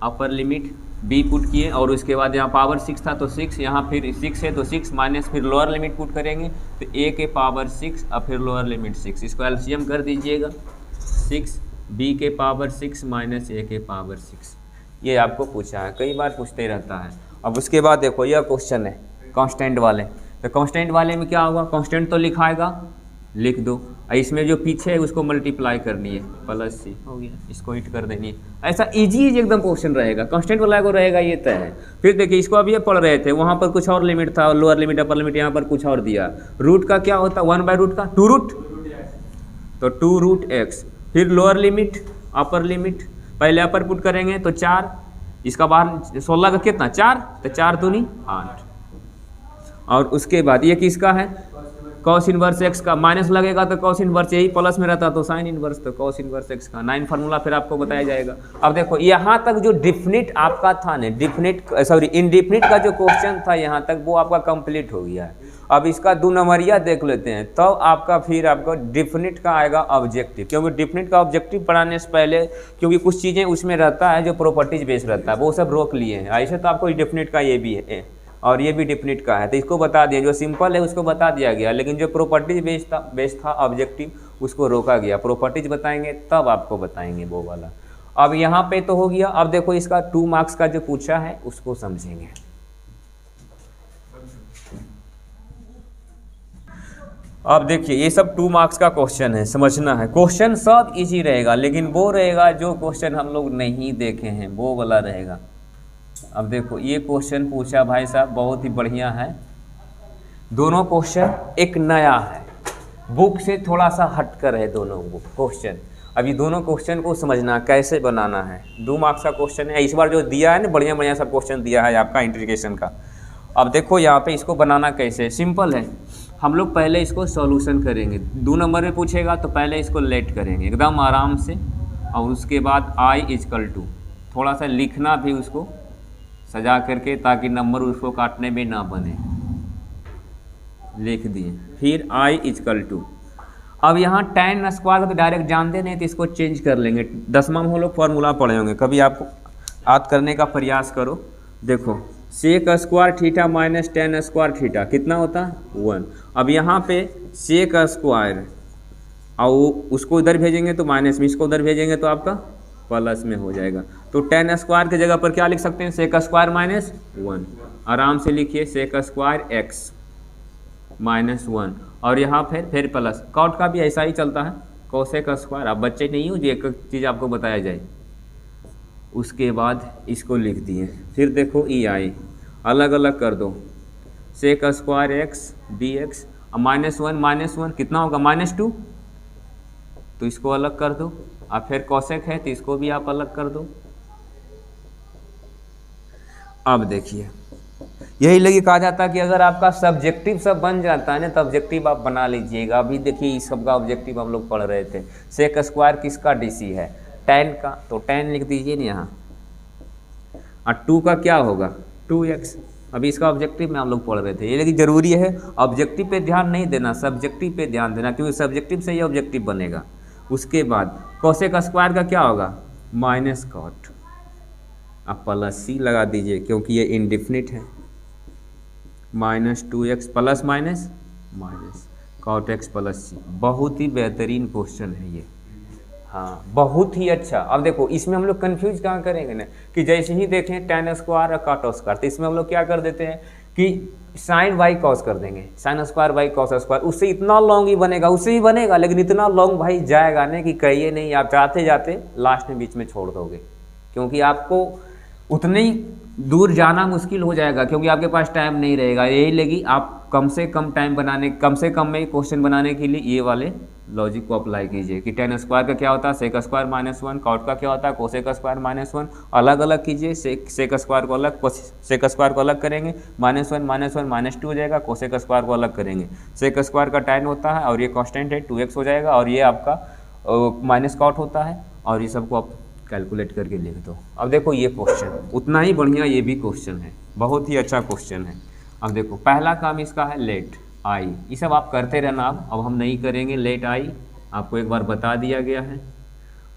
अपर लिमिट b पुट किए और उसके बाद यहाँ पावर 6 था तो 6, यहाँ फिर 6 है तो 6 माइनस, फिर लोअर लिमिट पुट करेंगे तो a के पावर 6 और फिर लोअर लिमिट 6, इसको एलसीएम कर दीजिएगा 6 b के पावर 6 माइनस a के पावर 6। ये आपको पूछा है, कई बार पूछते रहता है। अब उसके बाद देखो यह क्वेश्चन है कांस्टेंट वाले, तो कांस्टेंट वाले में क्या होगा, कांस्टेंट तो लिखाएगा, लिख दो, इसमें जो पीछे है उसको मल्टीप्लाई करनी है, प्लस सी हो गया, इसको हिट कर देनी है। ऐसा इजी एकदम क्वेश्चन रहेगा, कांस्टेंट वाला को रहेगा ये तय है। फिर देखिए इसको अब ये पढ़ रहे थे, वहाँ पर कुछ और लिमिट था, लोअर लिमिट अपर लिमिट, यहाँ पर कुछ और दिया। रूट का क्या होता है, 1/रूट का 2 रूट, तो 2 रूट x, फिर लोअर लिमिट अपर लिमिट, पहले अपर पुट करेंगे तो 4, इसका बाहर 16 का कितना 4, तो 4 दूनी 8, और उसके बाद ये किसका है, कॉस इनवर्स x का, माइनस लगेगा तो कॉस इनवर्स, यही प्लस में रहता तो साइन इनवर्स, तो कॉस इनवर्स x का 9 फार्मूला फिर आपको बताया जाएगा। अब देखो यहाँ तक जो डिफिनिट आपका था ना, इनडिफिनिट का जो क्वेश्चन था यहाँ तक वो आपका कंप्लीट हो गया है। अब इसका 2 नंबरिया देख लेते हैं, तो आपका फिर आपका डिफिनिट का आएगा ऑब्जेक्टिव, क्योंकि डिफिनिट का ऑब्जेक्टिव पढ़ाने से पहले क्योंकि कुछ चीज़ें उसमें रहता है जो प्रॉपर्टीज बेस्ड रहता है, वो सब रोक लिए हैं। ऐसे तो आपको डिफिनिट का ये भी है और ये भी डिफिनिट का है, तो इसको बता दिया, जो सिंपल है उसको बता दिया गया, लेकिन जो प्रॉपर्टीज बेस्ड था ऑब्जेक्टिव उसको रोका गया। प्रॉपर्टीज बताएंगे तब आपको बताएंगे वो वाला। अब यहाँ पे तो हो गया। अब देखो इसका 2 मार्क्स का जो पूछा है उसको समझेंगे। अब देखिए ये सब 2 मार्क्स का क्वेश्चन है, समझना है। क्वेश्चन सब इजी रहेगा, लेकिन वो रहेगा जो क्वेश्चन हम लोग नहीं देखे हैं वो वाला रहेगा। अब देखो ये क्वेश्चन पूछा भाई साहब, बहुत ही बढ़िया है। दोनों क्वेश्चन एक नया है, बुक से थोड़ा सा हटकर है दोनों क्वेश्चन। अभी दोनों क्वेश्चन को समझना कैसे बनाना है। 2 मार्क्स का क्वेश्चन है, इस बार जो दिया है ना बढ़िया बढ़िया सब क्वेश्चन दिया है आपका इंटीग्रेशन का। अब देखो यहाँ पे इसको बनाना कैसे, सिंपल है। हम लोग पहले इसको सॉल्यूशन करेंगे, 2 नंबर में पूछेगा तो पहले इसको लेट करेंगे एकदम आराम से, और उसके बाद i=2 थोड़ा सा लिखना भी उसको सजा करके, ताकि नंबर उसको काटने में ना बने, लिख दिए। फिर i=2। अब यहाँ tan स्क्वायर तो डायरेक्ट जानते नहीं तो इसको चेंज कर लेंगे। 10वां में हम लोग फॉर्मूला पढ़े होंगे, कभी आपको याद करने का प्रयास करो। देखो sec square theta minus tan square theta कितना होता है 1। अब यहाँ पे सेक स्क्वायर और उसको इधर भेजेंगे तो माइनस में, इसको उधर भेजेंगे तो आपका प्लस में हो जाएगा। तो tan स्क्वायर की जगह पर क्या लिख सकते हैं, सेक स्क्वायर माइनस 1। आराम से लिखिए सेक स्क्वायर x माइनस 1, और यहाँ फिर प्लस। कॉट का भी ऐसा ही चलता है, कोसेक स्क्वायर। आप बच्चे नहीं हो जो एक चीज़ आपको बताया जाए। उसके बाद इसको लिख दिए। फिर देखो ei अलग अलग कर दो, sec square x dx, minus one कितना होगा -2, तो इसको अलग कर दो। अब फिर कोसेक है तो इसको भी आप अलग कर दो। अब देखिए यही लगी कहा जाता है कि अगर आपका सब्जेक्टिव सब बन जाता है ना तो ऑब्जेक्टिव आप बना लीजिएगा। अभी देखिए इस सब का ऑब्जेक्टिव हम लोग पढ़ रहे थे। सेक स्क्वायर किसका डीसी है, tan का, तो tan लिख दीजिए ना यहाँ। और 2 का क्या होगा 2x। अभी इसका ऑब्जेक्टिव में हम लोग पढ़ रहे थे। ये लेकिन जरूरी है ऑब्जेक्टिव पे ध्यान नहीं देना, सब्जेक्टिव पे ध्यान देना, क्योंकि सब्जेक्टिव से ही ऑब्जेक्टिव बनेगा। उसके बाद कोसेक स्क्वायर का क्या होगा माइनस कॉट, अब प्लस c लगा दीजिए क्योंकि ये इनडिफिनिट है। -2x plus minus minus cot x plus C. बहुत ही बेहतरीन क्वेश्चन है ये, हाँ बहुत ही अच्छा। अब देखो इसमें हम लोग कंफ्यूज कहाँ करेंगे ना, कि जैसे ही देखें tan स्क्वायर और कॉट स्क्वायर, तो इसमें हम लोग क्या कर देते हैं कि साइन बाई कॉस कर देंगे, sine square by cos square, उससे इतना लॉन्ग ही बनेगा, उससे ही बनेगा, लेकिन इतना लॉन्ग भाई जाएगा नहीं कि कहिए नहीं, आप जाते जाते लास्ट में बीच में छोड़ दोगे, क्योंकि आपको उतने ही दूर जाना मुश्किल हो जाएगा, क्योंकि आपके पास टाइम नहीं रहेगा। यही लगी आप कम से कम टाइम बनाने, कम से कम में क्वेश्चन बनाने के लिए ये वाले लॉजिक को अप्लाई कीजिए कि tan स्क्वायर का क्या होता है सेक स्क्वायर -1, कॉट का क्या होता है कोसेक स्क्वायर -1, अलग अलग कीजिए, सेक स्क्वायर को अलग, सेक स्क्वायर को अलग करेंगे, -1 -2 हो जाएगा, कोसेक स्क्वायर को अलग करेंगे, सेक स्क्वायर का tan होता है और ये कांस्टेंट है 2x हो जाएगा, और ये आपका माइनस कॉट होता है, और ये सबको आप कैलकुलेट करके लिख दो। अब देखो ये क्वेश्चन उतना ही बढ़िया ये भी क्वेश्चन है, बहुत ही अच्छा क्वेश्चन है। अब देखो पहला काम इसका है लेट आई, ये सब आप करते रहना, अब हम नहीं करेंगे। लेट आई आपको एक बार बता दिया गया है।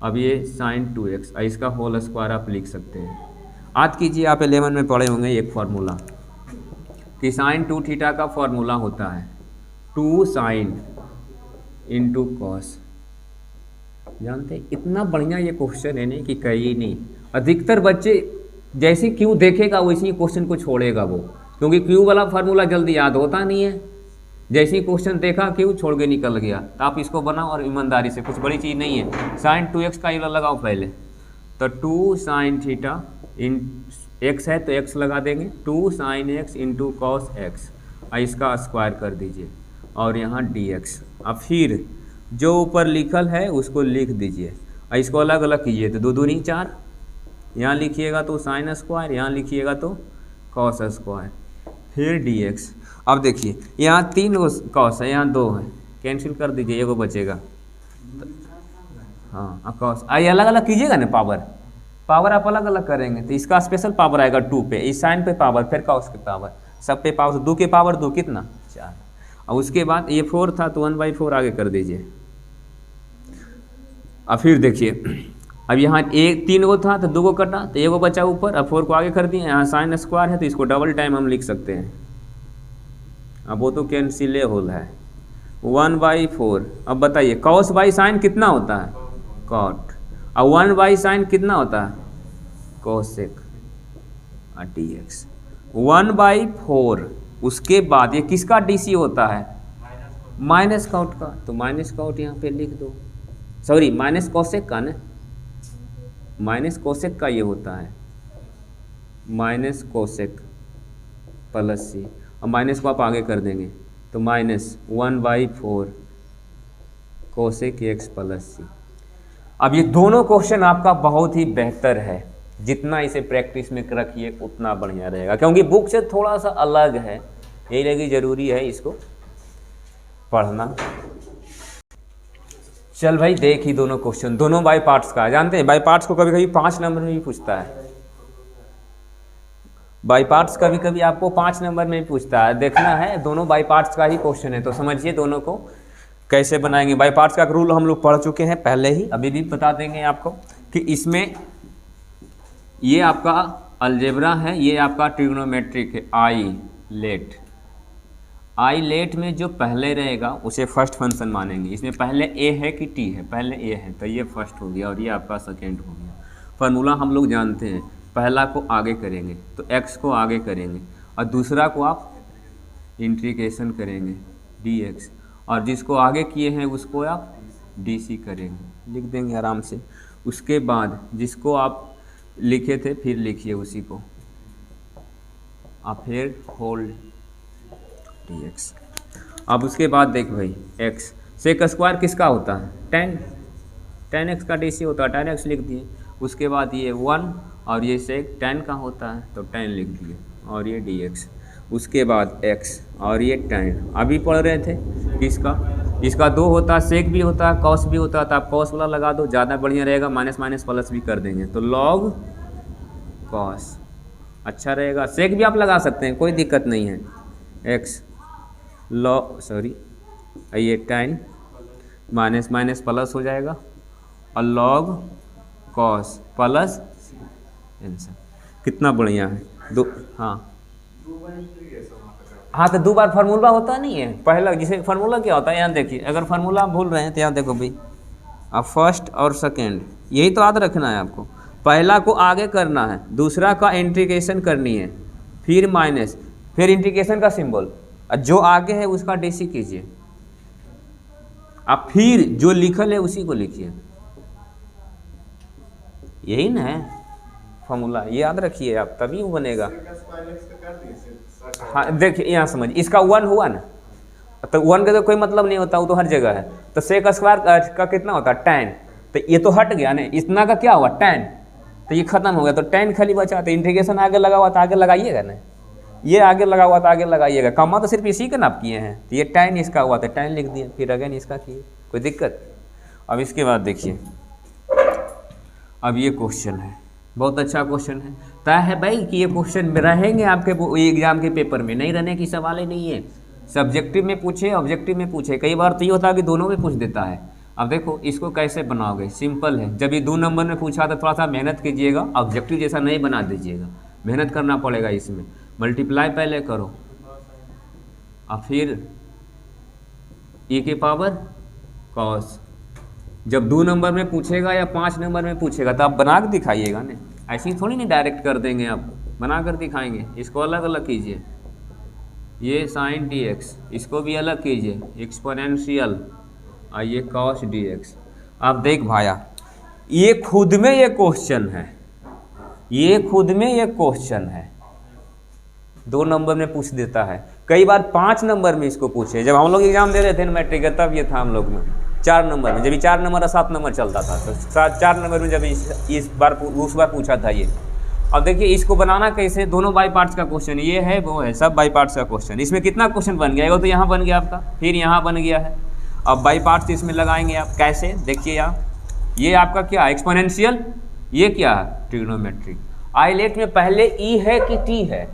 अब ये sin 2x, इसका होल स्क्वायर आप लिख सकते हैं। आज कीजिए, आप 11 में पढ़े होंगे एक फार्मूला कि sin 2 थीटा का फार्मूला होता है 2 sin इंटू कॉस। जानते हैं इतना बढ़िया ये क्वेश्चन है नहीं कि कहीं नहीं, अधिकतर बच्चे जैसे क्यों देखेगा वैसे ही क्वेश्चन को छोड़ेगा वो, क्योंकि क्यू वाला फार्मूला जल्दी याद होता नहीं है। जैसे ही क्वेश्चन देखा क्यू छोड़ के निकल गया। तो आप इसको बनाओ और ईमानदारी से, कुछ बड़ी चीज़ नहीं है। sin 2x का ये लगाओ पहले, तो 2 sin थीटा इन x है तो x लगा देंगे, 2 sin x into cos x, इसका स्क्वायर कर दीजिए, और यहाँ dx। अब फिर जो ऊपर लिखल है उसको लिख दीजिए, और इसको अलग अलग कीजिए, तो 2 दूनी 4, यहाँ लिखिएगा तो साइन स्क्वायर, यहाँ लिखिएगा तो कॉस स्क्वायर, फिर dx। अब देखिए यहाँ 3 कॉस है, यहाँ 2 है, कैंसिल कर दीजिए, एगो बचेगा। हाँ कॉस, ये अलग अलग कीजिएगा ना, पावर आप अलग अलग करेंगे तो इसका स्पेशल पावर आएगा 2 पे, इस साइन पे पावर, फिर कॉस के पावर, सब पे पावर, 2 के पावर 2 कितना 4। और उसके बाद ये 4 था तो 1/4 आगे कर दीजिए। अब फिर देखिए, अब यहाँ एक 3 गो था तो 2 गो कटा तो एगो बचा ऊपर, अब 4 को आगे कर दिए, यहाँ साइन स्क्वायर है तो इसको डबल टाइम हम लिख सकते हैं। अब वो तो कैंसिले होल है 1/4। अब बताइए कॉस बाई साइन कितना होता है कॉट, और 1/sin कितना होता है कोसेक, और dx 1/4। उसके बाद ये किसका dc होता है माइनस कॉट का, तो माइनस कॉट यहाँ पे लिख दो, सॉरी माइनस कोसेक का ना, माइनस कोसेक का ये होता है माइनस कोसेक प्लस सी, और माइनस को आप आगे कर देंगे तो -1/4 कोसेक एक्स प्लस सी। अब ये दोनों क्वेश्चन आपका बहुत ही बेहतर है, जितना इसे प्रैक्टिस में रखिए उतना बढ़िया रहेगा, क्योंकि बुक से थोड़ा सा अलग है, यही लगी जरूरी है इसको पढ़ना। चल भाई देख ही दोनों क्वेश्चन, दोनों बाय पार्ट्स का। जानते हैं बाय पार्ट्स को कभी कभी 5 नंबर में भी पूछता है, बाय पार्ट्स कभी कभी आपको 5 नंबर में भी पूछता है। देखना है दोनों बाय पार्ट्स का ही क्वेश्चन है, तो समझिए दोनों को कैसे बनाएंगे। बाय पार्ट्स का रूल हम लोग पढ़ चुके हैं पहले ही, अभी भी बता देंगे आपको कि इसमें ये आपका अलजेब्रा है, ये आपका ट्रिग्नोमेट्रिक है। आई लेट में जो पहले रहेगा उसे फर्स्ट फंक्शन मानेंगे। इसमें पहले ए है कि टी है, पहले ए है तो ये फर्स्ट हो गया और ये आपका सेकेंड हो गया। फार्मूला हम लोग जानते हैं, पहला को आगे करेंगे तो एक्स को आगे करेंगे और दूसरा को आप इंटीग्रेशन करेंगे dx, और जिसको आगे किए हैं उसको आप dc करेंगे, लिख देंगे आराम से। उसके बाद जिसको आप लिखे थे फिर लिखिए उसी को, आप फिर होल dx। अब उसके बाद देख भाई x सेक स्क्वायर किसका होता है tan x का dc होता है, tan x लिख दिए। उसके बाद ये 1 और ये सेक tan का होता है तो tan लिख दिए और ये dx। उसके बाद x और ये tan, अभी पढ़ रहे थे इसका 2 होता है, सेक भी होता है, कॉस भी होता है, तो आप कॉस वाला लगा दो, ज़्यादा बढ़िया रहेगा। माइनस माइनस प्लस भी कर देंगे तो log कॉस अच्छा रहेगा। सेक भी आप लगा सकते हैं, कोई दिक्कत नहीं है। x ये tan माइनस माइनस प्लस हो जाएगा और log कॉस प्लस आंसर, कितना बढ़िया है। हाँ हाँ तो 2 बार फार्मूला होता नहीं है, पहला जिसे फार्मूला क्या होता है यहाँ देखिए, अगर फार्मूला आप भूल रहे हैं तो यहाँ देखो भाई, अब फर्स्ट और सेकेंड यही तो याद रखना है आपको। पहला को आगे करना है, दूसरा का इंटीग्रेशन करनी है, फिर माइनस, फिर इंटीग्रेशन का सिंबल, जो आगे है उसका डीसी कीजिए, अब फिर जो लिखल है उसी को लिखिए। यही ना है फॉर्मूला, ये याद रखिए आप, तभी वो बनेगा। हाँ देखिए यहाँ समझ, इसका 1 हुआ ना, तो 1 का तो कोई मतलब नहीं होता, वो तो हर जगह है। तो सेक स्क्वायर का कितना होता है 10, तो ये तो हट गया ना, इतना का क्या हुआ 10, तो ये खत्म हो गया, तो 10 खाली बचा। तो इंटीग्रेशन आगे लगा हुआ तो आगे लगाइएगा ना, ये आगे लगा हुआ तो आगे लगाइएगा, कमा तो सिर्फ इसी का नाप किए हैं, तो ये 10 इसका हुआ तो 10 लिख दिए, फिर अगेन इसका किए, कोई दिक्कत। अब इसके बाद देखिए, अब ये क्वेश्चन है, बहुत अच्छा क्वेश्चन है, तय है भाई कि ये क्वेश्चन रहेंगे आपके एग्जाम के पेपर में, नहीं रहने की सवाल ही नहीं है। सब्जेक्टिव में पूछे, ऑब्जेक्टिव में पूछे, कई बार तो ये होता है कि दोनों में पूछ देता है। अब देखो इसको कैसे बनाओगे, सिंपल है, जब ये 2 नंबर में पूछा तो थोड़ा सा मेहनत कीजिएगा, ऑब्जेक्टिव जैसा नहीं बना दीजिएगा, मेहनत करना पड़ेगा इसमें। मल्टीप्लाई पहले करो और फिर e की पावर कॉस, जब 2 नंबर में पूछेगा या 5 नंबर में पूछेगा तो आप बना कर दिखाइएगा ना, ऐसे ही थोड़ी नहीं डायरेक्ट कर देंगे, आप बना कर दिखाएंगे। इसको अलग अलग कीजिए, ये साइन dx, इसको भी अलग कीजिए, एक्सपोनेंशियल, और ये कॉस dx। आप देख भाया, ये खुद में ये क्वेश्चन है, ये खुद में ये क्वेश्चन है, 2 नंबर में पूछ देता है, कई बार 5 नंबर में इसको पूछे। जब हम लोग एग्जाम दे रहे थे मैट्रिक का, तब ये था हम लोग में 4 नंबर में, जब ये 4 नंबर और 7 नंबर चलता था, तो 4 नंबर में जब इस बार उस बार पूछा था ये। अब देखिए इसको बनाना कैसे, दोनों बाई पार्ट्स का क्वेश्चन, ये है वो है, सब बाई पार्ट्स का क्वेश्चन। इसमें कितना क्वेश्चन बन गया, वो तो यहाँ बन गया आपका, फिर यहाँ बन गया है। अब बाई पार्ट्स इसमें लगाएंगे आप, कैसे देखिए यहाँ, ये आपका क्या है एक्सपोनेंशियल, ये क्या है ट्रिग्नोमेट्री। आइलेट में पहले ई है कि टी है,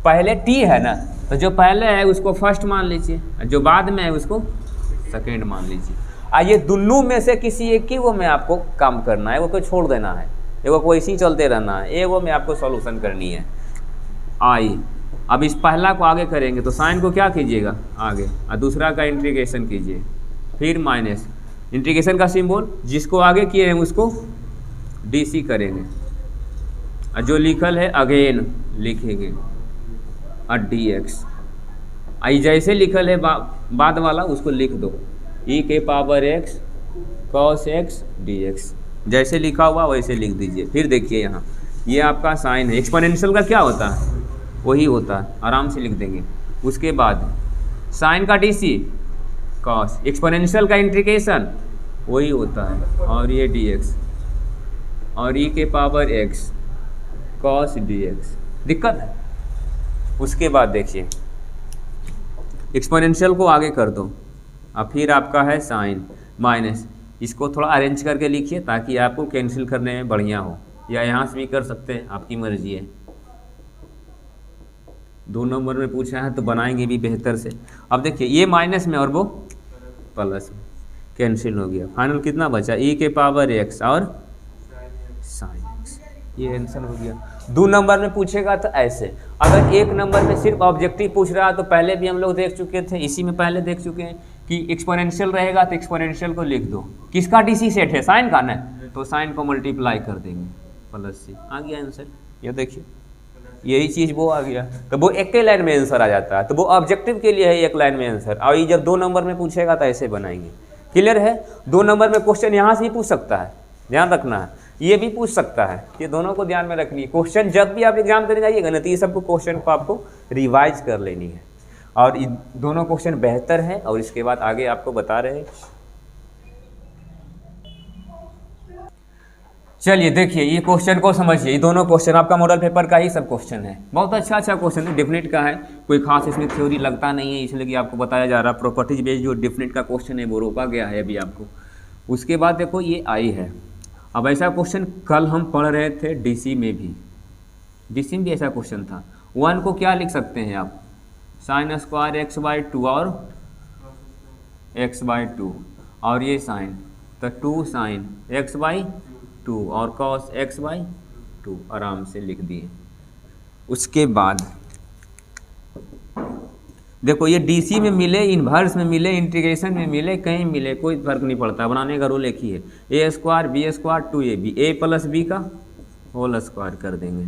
पहले टी है ना, तो जो पहले है उसको फर्स्ट मान लीजिए, जो बाद में है उसको सेकेंड मान लीजिए। ये दोनों में से किसी एक की वो में आपको काम करना है, वो को छोड़ देना है, एगो को इसी चलते रहना है, एगो में आपको सॉल्यूशन करनी है। आई अब इस पहला को आगे करेंगे तो साइन को क्या कीजिएगा आगे, और दूसरा का इंटीग्रेशन कीजिए, फिर माइनस, इंटीग्रेशन का सिंबल जिसको आगे किए हैं उसको डीसी करेंगे, और जो लिखल है अगेन लिखेंगे, और dx, आई जैसे लिखल है बाद वाला उसको लिख दो, e के power x cos x dx, जैसे लिखा हुआ वैसे लिख दीजिए। फिर देखिए यहाँ ये आपका साइन है, एक्सपोनेंशियल का क्या होता है वही होता है, आराम से लिख देंगे। उसके बाद साइन का dc, cos, एक्सपोनेंशियल का इंटीग्रेशन वही होता है, और ये dx, और e के पावर x cos dx, दिक्कत है। उसके बाद देखिए एक्सपोनेंशियल को आगे कर दो, और फिर आपका है साइन माइनस, इसको थोड़ा अरेंज करके लिखिए ताकि आपको कैंसिल करने में बढ़िया हो, या यहाँ से भी कर सकते हैं, आपकी मर्जी है। 2 नंबर में पूछा है तो बनाएंगे भी बेहतर से। अब देखिए ये माइनस में और वो प्लस में, कैंसिल हो गया, फाइनल कितना बचा e के पावर x और साइन x, ये आंसर हो गया। 2 नंबर में पूछेगा तो ऐसे, अगर 1 नंबर में सिर्फ ऑब्जेक्टिव पूछ रहा तो पहले भी हम लोग देख चुके थे, इसी में पहले देख चुके हैं कि एक्सपोनेंशियल रहेगा तो एक्सपोनेंशियल को लिख दो, किसका डीसी सेट है साइन का ना, तो साइन को मल्टीप्लाई कर देंगे प्लस से, आ गया आंसर। ये देखिए यही चीज़ वो आ गया, तो वो एक ही लाइन में आंसर आ जाता है, तो वो ऑब्जेक्टिव के लिए है एक लाइन में आंसर। और ये जब 2 नंबर में पूछेगा तो ऐसे बनाएंगे, क्लियर है। 2 नंबर में क्वेश्चन यहाँ से ही पूछ सकता है, ध्यान रखना है, ये भी पूछ सकता है, ये दोनों को ध्यान में रखनी है। क्वेश्चन जब भी आप एग्जाम देने जाइएगा ना तो ये सबको क्वेश्चन को आपको रिवाइज कर लेनी है, और ये दोनों क्वेश्चन बेहतर है, और इसके बाद आगे आपको बता रहे हैं। चलिए देखिए ये क्वेश्चन को समझिए, ये दोनों क्वेश्चन आपका मॉडल पेपर का ही सब क्वेश्चन है, बहुत अच्छा क्वेश्चन है, डेफिनेट का है, कोई खास इसमें थ्योरी लगता नहीं है, इसलिए कि आपको बताया जा रहा है। प्रॉपर्टीज बेस्ड जो डेफिनेट का क्वेश्चन है वो रोका गया है अभी आपको। उसके बाद देखो ये आई है, अब ऐसा क्वेश्चन कल हम पढ़ रहे थे डीसी में भी, डीसी में भी ऐसा क्वेश्चन था। 1 को क्या लिख सकते हैं आप, साइन स्क्वायर x/2 और x/2, और ये साइन तो 2 साइन x/2 और cos x/2 आराम से लिख दिए। उसके बाद देखो ये डीसी में मिले, इन्वर्स में मिले, इंटीग्रेशन में मिले, कहीं मिले, कोई फर्क नहीं पड़ता। बनाने का रूल एक ही है, ए स्क्वायर बी स्क्वायर 2ab, ए प्लस बी का होल स्क्वायर कर देंगे।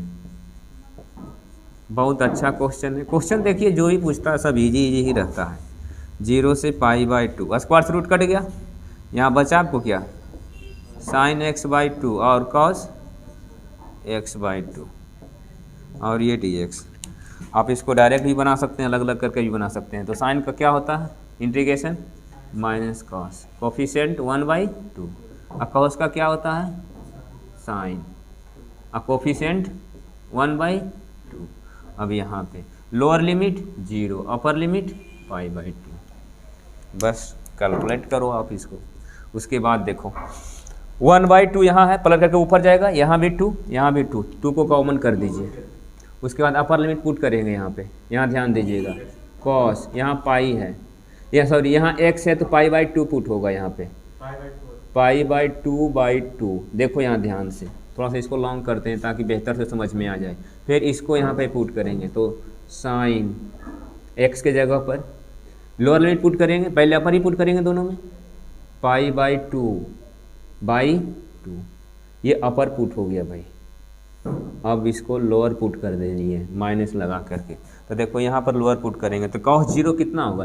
बहुत अच्छा क्वेश्चन है। क्वेश्चन देखिए जो भी पूछता है सब इजी इजी ही रहता है। 0 से π/2 स्क्वायर से रूट कट गया, यहाँ बचा आपको क्या, sin x/2 और cos x/2 और ये dx। आप इसको डायरेक्ट भी बना सकते हैं, अलग अलग करके भी बना सकते हैं। तो साइन का क्या होता है, इंटीग्रेशन माइनस कॉस, कोफिशिएंट 1/2, और कॉस का क्या होता है, साइन, और कोफिशिएंट 1/2। अब यहाँ पे लोअर लिमिट 0, अपर लिमिट π/2। बस कैलकुलेट करो आप इसको। उसके बाद देखो 1/2 यहाँ है, पलट करके ऊपर जाएगा, यहाँ भी 2, यहाँ भी 2, 2 को कॉमन कर दीजिए। उसके बाद अपर लिमिट पुट करेंगे यहाँ पे, यहाँ ध्यान दीजिएगा, कॉस यहाँ पाई है, या सॉरी यहाँ x है तो π/2 पुट होगा यहाँ पे, π/2/2। देखो यहाँ ध्यान से, थोड़ा सा इसको लॉन्ग करते हैं ताकि बेहतर से समझ में आ जाए। फिर इसको यहाँ पे पुट करेंगे तो साइन x के जगह पर लोअर लिमिट पुट करेंगे, पहले अपर ही पुट करेंगे दोनों में, π/2/2, ये अपर पुट हो गया भाई। अब इसको लोअर पुट कर देनी है माइनस लगा करके। तो देखो यहाँ पर लोअर पुट करेंगे तो cos 0 कितना होगा,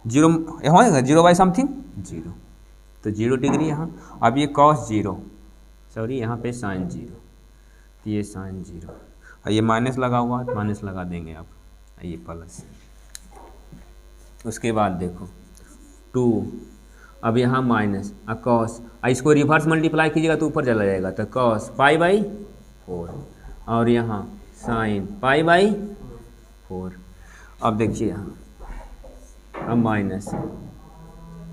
0 होगा, 0/समथिंग 0, तो 0 डिग्री यहाँ। अब ये cos 0, सॉरी यहाँ पे sin 0, तो ये sin 0, और ये माइनस लगा हुआ, माइनस लगा देंगे आप, ये प्लस। उसके बाद देखो 2, अब यहाँ माइनस, और cos, इसको रिवर्स मल्टीप्लाई कीजिएगा तो ऊपर चला जाएगा, तो cos π/4, और यहाँ साइन π/4। अब देखिए यहाँ, अब माइनस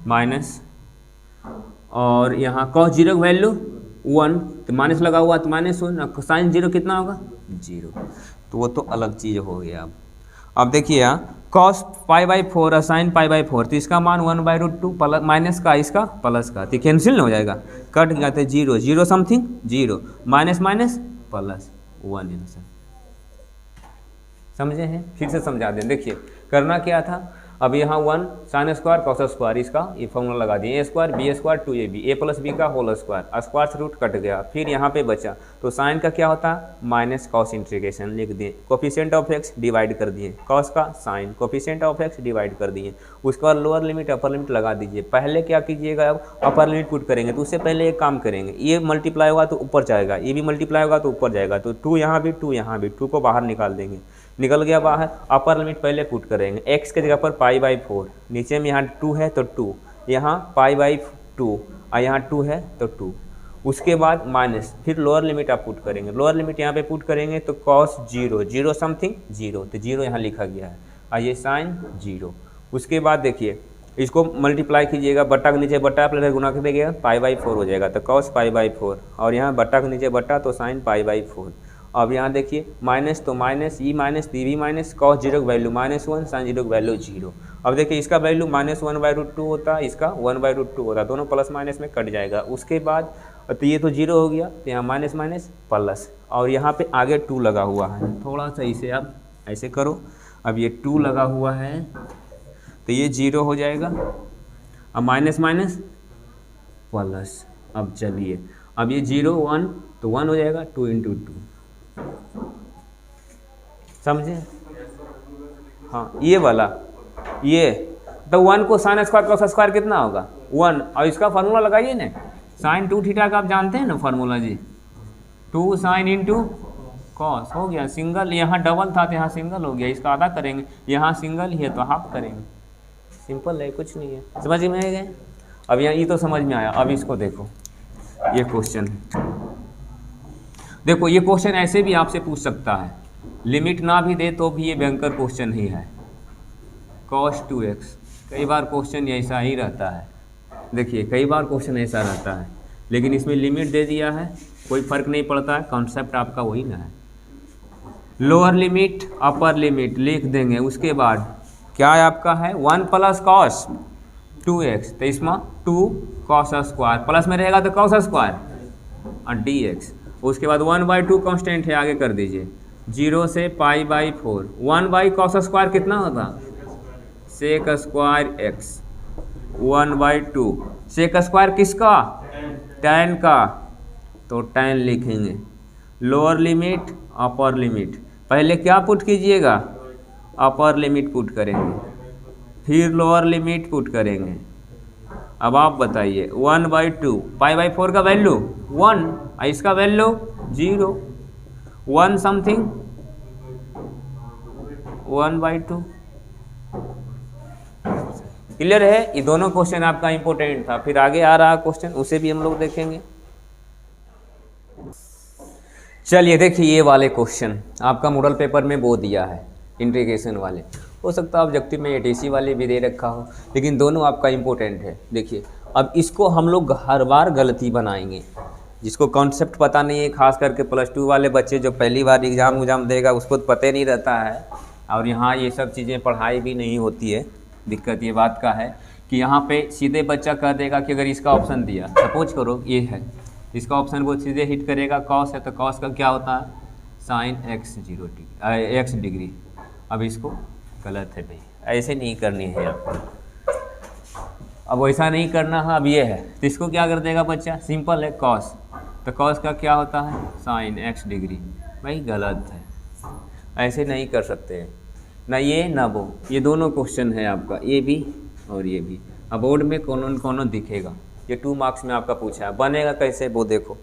माइनस, और यहाँ cos 0 की वैल्यू 1, तो माइनस लगा हुआ तो -1, और साइन 0 कितना होगा 0, तो वो तो अलग चीज़ हो गया। अब देखिए यहाँ cos π/4 और साइन π/4, तो इसका मान 1/√2 प्लस माइनस का, इसका प्लस का, तो कैंसिल हो जाएगा, कट गया, तो 0 0 something 0, minus minus plus 1 answer. समझे हैं, फिर से समझा दें। देखिए करना क्या था, अब यहाँ 1 साइन स्क्वायर कॉस स्क्वायर, इसका ये फॉर्मूला लगा दिए, a square B square 2ab, a plus B का होल स्क्वायर, स्क्वायर से रूट कट गया, फिर यहाँ पे बचा, तो साइन का क्या होता है माइनस कॉस, इंटीग्रेशन लिख दिए, कोफिशिएंट ऑफ x डिवाइड कर दिए, कॉस का sine, coefficient of x divide कर दिए। उसके बाद लोअर लिमिट अपर लिमिट लगा दीजिए। पहले क्या कीजिएगा, अब अपर लिमिट पुट करेंगे, तो उससे पहले एक काम करेंगे, ये मल्टीप्लाई होगा तो ऊपर जाएगा, ये भी मल्टीप्लाई होगा तो ऊपर जाएगा, तो 2 यहाँ भी 2 यहाँ भी, 2 को बाहर निकाल देंगे, निकल गया बाहर। अपर लिमिट पहले पुट करेंगे, x के जगह पर π/4, नीचे में यहाँ 2 है तो 2, यहाँ π/2, और यहाँ 2 है तो 2। उसके बाद माइनस, फिर लोअर लिमिट आप पुट करेंगे, लोअर लिमिट यहाँ पे पुट करेंगे तो cos 0 0 समथिंग 0, तो 0 यहाँ लिखा गया है, और ये साइन 0। उसके बाद देखिए इसको मल्टीप्लाई कीजिएगा, बट्टा के नीचे बट्टा प्लस गुना कर देगा, π/4 हो जाएगा, तो cos π/4, और यहाँ बट्टा के नीचे बट्टा तो साइन π/4। अब यहाँ देखिए माइनस, तो माइनस ई माइनस डी भी माइनस, cos 0 की वैल्यू -1, साइन 0 की वैल्यू 0। अब देखिए इसका वैल्यू -1/√2 होता है, इसका 1/√2 होता है, दोनों प्लस माइनस में कट जाएगा। उसके बाद तो ये तो 0 हो गया, तो यहाँ माइनस माइनस प्लस, और यहाँ पे आगे 2 लगा हुआ है, थोड़ा सा इसे आप ऐसे करो। अब ये 2 लगा हुआ है तो ये 0 हो जाएगा, अब माइनस माइनस प्लस। अब चलिए, अब ये 0 1 तो 1 हो जाएगा, 2 × 2, समझे। हाँ ये वाला, ये तो 1 को साइन स्क्वायर कॉस स्क्वायर कितना होगा 1, और इसका फार्मूला लगाइए ना, साइन 2 थीटा का आप जानते हैं ना फार्मूला जी, 2 साइन × कॉस, हो गया सिंगल, यहाँ डबल था तो यहाँ सिंगल हो गया, इसका आधा करेंगे, यहाँ सिंगल ही है तो हाफ करेंगे, सिंपल है, कुछ नहीं है। समझ में आ गए। अब यहाँ ये तो समझ में आया। अब इसको देखो, ये क्वेश्चन देखो, ये क्वेश्चन ऐसे भी आपसे पूछ सकता है, लिमिट ना भी दे तो भी ये भयंकर क्वेश्चन ही है। cos 2x, कई बार क्वेश्चन ऐसा ही रहता है, देखिए कई बार क्वेश्चन ऐसा रहता है, लेकिन इसमें लिमिट दे दिया है, कोई फर्क नहीं पड़ता है, कॉन्सेप्ट आपका वही ना है। लोअर लिमिट अपर लिमिट लिख देंगे, उसके बाद क्या है आपका है 1 + cos 2x, तो इसमें 2 cos स्क्वायर प्लस में रहेगा तो cos स्क्वायर और dx। उसके बाद 1/2 कांस्टेंट है, आगे कर दीजिए, 0 से π/4, 1/cos स्क्वायर कितना होता sec square X 1/2। Sec square किसका? tan का, तो tan लिखेंगे। लोअर लिमिट अपर लिमिट, पहले क्या पुट कीजिएगा? अपर लिमिट पुट करेंगे, फिर लोअर लिमिट पुट करेंगे। अब आप बताइए 1/2, π/4 का वैल्यू 1, इसका वैल्यू 0, 1 समथिंग 1/2। क्लियर है? ये दोनों क्वेश्चन आपका इंपॉर्टेंट था। फिर आगे आ रहा क्वेश्चन, उसे भी हम लोग देखेंगे। चलिए देखिए, ये वाले क्वेश्चन आपका मॉडल पेपर में वो दिया है, इंटीग्रेशन वाले। हो सकता है ऑब्जेक्टिव में एटीसी वाले भी दे रखा हो, लेकिन दोनों आपका इंपॉर्टेंट है। देखिए, अब इसको हम लोग हर बार गलती बनाएंगे। जिसको कॉन्सेप्ट पता नहीं है, खास करके +2 वाले बच्चे जो पहली बार एग्ज़ाम देगा, उसको तो पता नहीं रहता है। और यहाँ ये सब चीज़ें पढ़ाई भी नहीं होती है। दिक्कत ये बात का है कि यहाँ पे सीधे बच्चा कह देगा कि अगर इसका ऑप्शन दिया, सपोज करो ये है, इसका ऑप्शन वो सीधे हिट करेगा, कॉस है तो कॉस का क्या होता है? Sine x degree. अब इसको गलत है भाई, ऐसे नहीं करनी है आपको। अब वैसा नहीं करना है। अब ये है तो इसको क्या कर देगा बच्चा? सिंपल है, कॉस, तो कॉस का क्या होता है? Sine x degree. भाई गलत है, ऐसे नहीं कर सकते हैं, ना ये ना वो। ये दोनों क्वेश्चन है आपका, ये भी और ये भी। अब बोर्ड में कौन दिखेगा, ये 2 मार्क्स में आपका पूछा है। बनेगा कैसे वो देखो।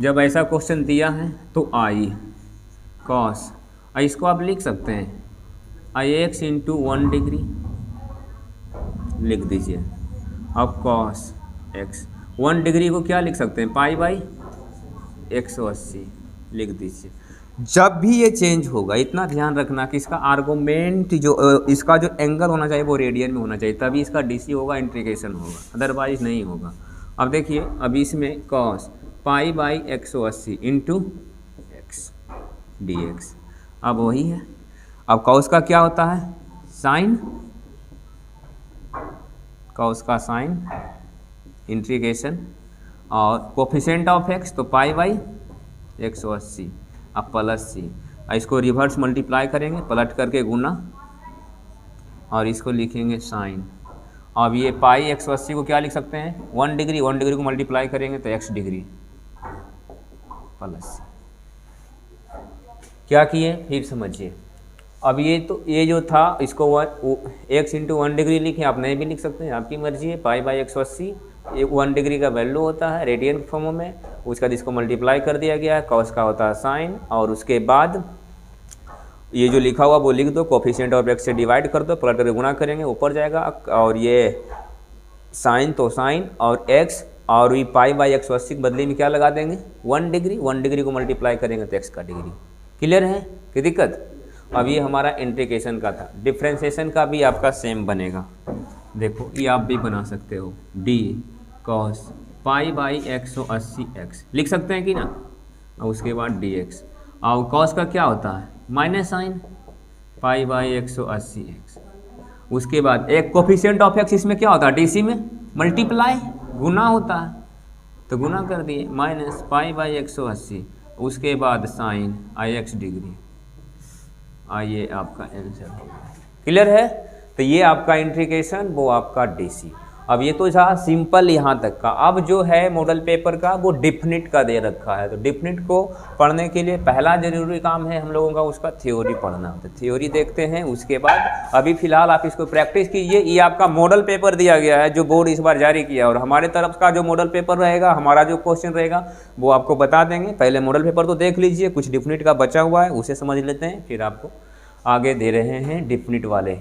जब ऐसा क्वेश्चन दिया है तो आई कॉस, इसको आप लिख सकते हैं ix × 1 डिग्री लिख दीजिए। अब कॉस x 1 डिग्री को क्या लिख सकते हैं? π/180 लिख दीजिए। जब भी ये चेंज होगा, इतना ध्यान रखना कि इसका आर्गूमेंट जो इसका जो एंगल होना चाहिए वो रेडियन में होना चाहिए, तभी इसका डीसी होगा, इंटीग्रेशन होगा, अदरवाइज नहीं होगा। अब देखिए, अब इसमें कॉस π/180 × x dx, अब वही है। अब कॉस का क्या होता है? साइन, कॉस का साइन इंटीग्रेशन, और कोफिशिएंट ऑफ x तो π/180, अब +c, इसको रिवर्स मल्टीप्लाई करेंगे, पलट करके गुना, और इसको लिखेंगे साइन। अब ये π/180 को क्या लिख सकते हैं? 1 डिग्री, 1 डिग्री को मल्टीप्लाई करेंगे तो x डिग्री +c। क्या किए फिर समझिए। अब ये जो था इसको x × 1 डिग्री लिखे, आप नहीं भी लिख सकते हैं, आपकी मर्जी है। π/180 1 डिग्री का वैल्यू होता है रेडियन फॉर्म में, उसका जिसको मल्टीप्लाई कर दिया गया है, कॉस का होता है साइन, और उसके बाद ये जो लिखा हुआ वो लिख दो, कोफिशिएंट ऑफ x से डिवाइड कर दो, पलट कर गुना करेंगे, ऊपर जाएगा, और ये साइन तो साइन और x, और ये π/180 के बदले में क्या लगा देंगे? 1 डिग्री, 1 डिग्री को मल्टीप्लाई करेंगे तो x का डिग्री। क्लियर है कि दिक्कत? अब ये हमारा इंटीग्रेशन का था। डिफ्रेंशिएशन का भी आपका सेम बनेगा। देखो, ये आप भी बना सकते हो, d cos π/180x लिख सकते हैं कि ना, और उसके बाद dx, और cos का क्या होता है? Minus sine π/180x। उसके बाद एक कोफिशिएंट ऑफ x, इसमें क्या होता है? डीसी में मल्टीप्लाई, गुना होता है, तो गुना कर दिए, माइनस π/180, उसके बाद साइन ix डिग्री। आइए आपका आंसर होगा। क्लियर है? तो ये आपका इंटीग्रेशन, वो आपका डीसी। अब ये तो था सिंपल यहाँ तक का। अब जो है मॉडल पेपर का वो डिफिनिट का दे रखा है, तो डिफिनिट को पढ़ने के लिए पहला जरूरी काम है हम लोगों का उसका थ्योरी पढ़ना। तो थ्योरी देखते हैं, उसके बाद अभी फिलहाल आप इसको प्रैक्टिस कीजिए। ये आपका मॉडल पेपर दिया गया है जो बोर्ड इस बार जारी किया, और हमारे तरफ का जो मॉडल पेपर रहेगा, हमारा जो क्वेश्चन रहेगा वो आपको बता देंगे। पहले मॉडल पेपर तो देख लीजिए, कुछ डिफिनिट का बचा हुआ है उसे समझ लेते हैं, फिर आपको आगे दे रहे हैं डिफिनिट वाले